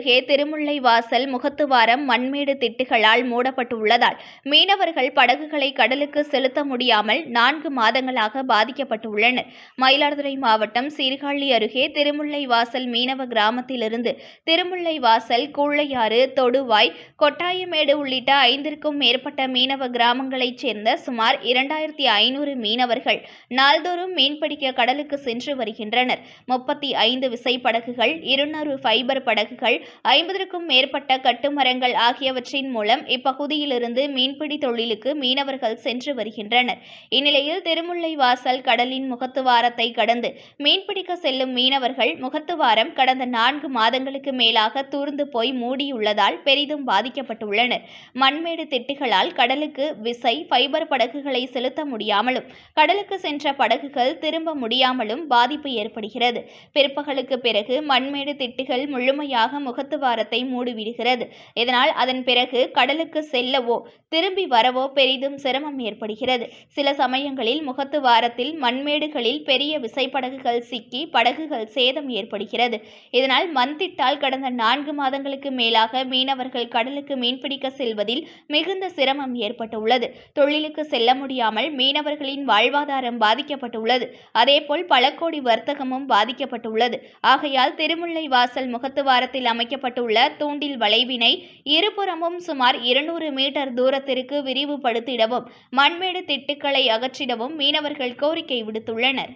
அருகே திருமுல்லைவாசல் முகத்துவாரம் மண்மேடு திட்டுகளால் மூடப்பட்டுள்ளதால் மீனவர்கள் படகுகளை கடலுக்கு செலுத்த முடியாமல் 4 மாதங்களாக பாதிக்கப்பட்டுள்ளனர். மயிலாடுதுறை மாவட்டம் சீர்காழி அருகே திருமுல்லைவாசல் மீனவ கிராமத்திலிருந்து திருமுல்லைவாசல், கூழையாறு, தொடுவாய், கொட்டாயமேடு உள்ளிட்ட 5க்கும் மேற்பட்ட மீனவ கிராமங்களைச் சேர்ந்த சுமார் 2500 மீனவர்கள் நாள்தோறும் மீன்பிடிக்க கடலுக்கு சென்று வருகின்றனர். 35 விசைப்படகுகள், 200 ஃபைபர் படகுகள், 50க்கும் மேற்பட்ட கட்டுமரங்கள் ஆகியவற்றின் மூலம் இப்பகுதியிலிருந்து மீன்பிடி தொழிலுக்கு மீனவர்கள் சென்று வருகின்றனர். இந்நிலையில் திருமுல்லைவாசல் கடலின் முகத்துவாரத்தை கடந்து மீன்பிடிக்க செல்லும் மீனவர்கள் முகத்துவாரம் கடந்த 4 மாதங்களுக்கு மேலாக தூர்ந்து போய் மூடியுள்ளதால் பெரிதும் பாதிக்கப்பட்டுள்ளனர். மண்மேடு திட்டுகளால் கடலுக்கு விசை ஃபைபர் படகுகளை செலுத்த முடியாமலும் கடலுக்கு சென்ற படகுகள் திரும்ப முடியாமலும் பாதிப்பு ஏற்படுகிறது. பிற்பகலுக்கு பிறகு மண்மேடு திட்டுகள் முழுமையாக முகத்துவாரத்தை மூடிவிடுகிறது. இதனால் அதன் பிறகு கடலுக்கு செல்லவோ திரும்பி வரவோ பெரிதும் சிரமம் ஏற்படுகிறது. சில சமயங்களில் முகத்துவாரத்தில் மண்மேடுகளில் பெரிய விசைப்படகுகள் சிக்கி படகுகள் சேதம் ஏற்படுகிறது. இதனால் மண்திட்டால் கடந்த 4 மாதங்களுக்கு மேலாக மீனவர்கள் கடலுக்கு மீன்பிடிக்க செல்வதில் மிகுந்த சிரமம் ஏற்பட்டுள்ளது. தொழிலுக்கு செல்ல முடியாமல் மீனவர்களின் வாழ்வாதாரம் பாதிக்கப்பட்டுள்ளது. அதேபோல் பல கோடி வர்த்தகமும் பாதிக்கப்பட்டுள்ளது. ஆகையால் திருமுல்லைவாசல் முகத்துவாரத்தில் அமைக்கப்பட்டுள்ள தூண்டில் வளைவினை இருபுறமும் சுமார் 200 மீட்டர் தூரத்திற்கு விரிவுபடுத்திடவும், மண்மேடு திட்டுக்களை அகற்றிடவும் மீனவர்கள் கோரிக்கை விடுத்துள்ளனர்.